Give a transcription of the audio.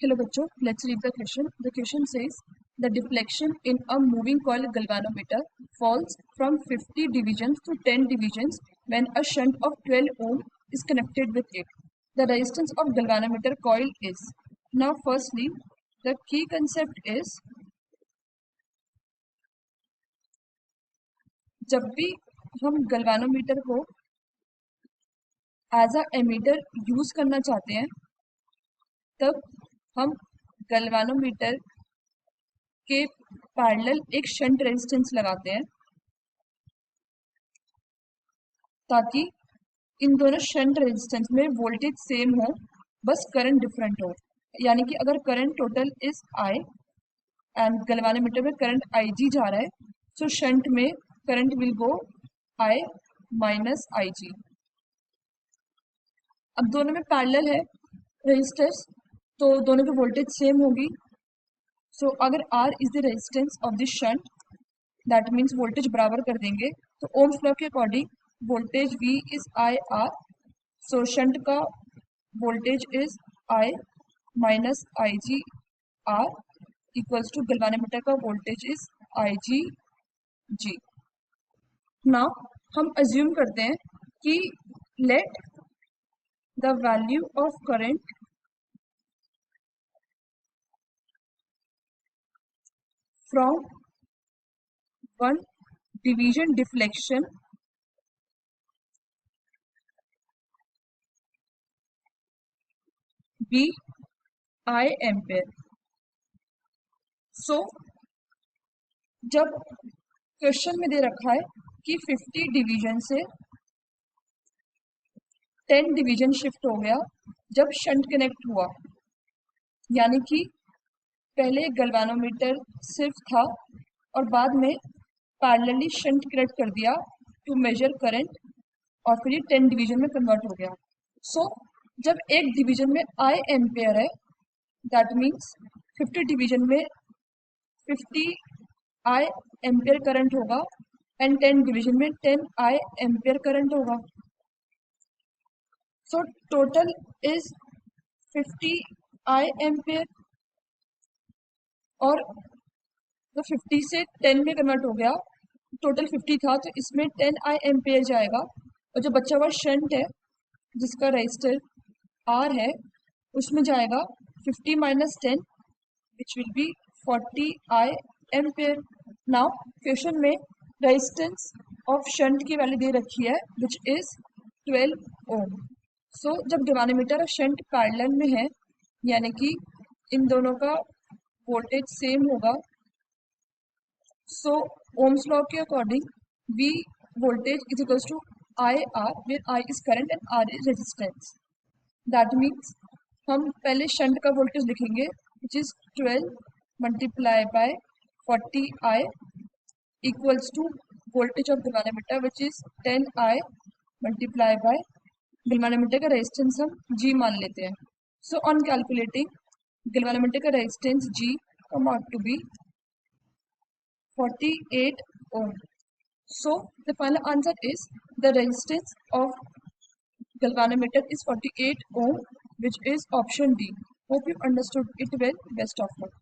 Hello bachcho, let's read the question. The question says the deflection in a moving coil galvanometer falls from 50 divisions to 10 divisions when a shunt of 12 ohm is connected with it. The resistance of galvanometer coil is. Now firstly, the key concept is जब भी हम गल्वानोमीटर को as a ammeter use करना चाहते हैं तब हम गल्वानोमीटर के पैरेलल एक शंट रेजिस्टेंस लगाते हैं ताकि इन दोनों शंट रेजिस्टेंस में वोल्टेज सेम हो, बस करंट डिफरेंट हो। यानी कि अगर current total is I and galvanometer में करंट आई जी जा रहा है, सो शंट में current will go I minus I G. अब दोनों में पैरेलल है रेजिस्टर्स, तो दोनों की वोल्टेज सेम होगी। सो अगर R is the resistance of the shunt, that means voltage बराबर कर देंगे, तो ओम्स लॉ के according voltage V is I R, so shunt का voltage is I minus I G R equals to galvanometer का voltage is I G G. Now हम assume करते हैं कि let the value of current from one division deflection be I ampere. So जब question में दे रखा है कि 50 डिवीजन से 10 डिवीजन शिफ्ट हो गया जब शंट कनेक्ट हुआ, यानी कि पहले गल्वानोमीटर सिर्फ था और बाद में पैरेलली शंट कनेक्ट कर दिया टू मेजर करंट और फिर ये 10 डिवीजन में कन्वर्ट हो गया। सो जब एक डिवीजन में आई एम्पेयर है, दैट मीन्स 50 डिवीजन में 50 आई एम्पेयर करंट होगा एंड 10 डिवीजन में 10 आई एम्पेयर करंट होगा। So total is 50 I ampere और तो 50 से 10 में कन्वर्ट हो गया, टोटल 50 था तो इसमें 10 आई एम्पेयर जाएगा और जो बचा हुआ शंट है जिसका रेजिस्टर R है उसमें जाएगा 50 minus 10 which will be 40 I ampere. Now question में रेजिस्टेंस ऑफ शंट की वैल्यू दे रखी है विच इज 12 ओम। सो जब गल्वानोमीटर और शंट पैरेलल में है, यानी कि इन दोनों का वोल्टेज सेम होगा, सो ओम्स लॉ के according V voltage is equals to IR, where I is current and R is resistance. That means हम पहले शंट का वोल्टेज लिखेंगे which is 12 multiply by 40I equals to voltage of galvanometer which is 10I multiply by galvanometer का resistance हम G मान लेते हैं। So on calculating galvanometer का resistance G come out to be 48 ohm. So the final answer is the resistance of galvanometer is 48 ohm, which is option D. Hope you understood it well. Best of luck.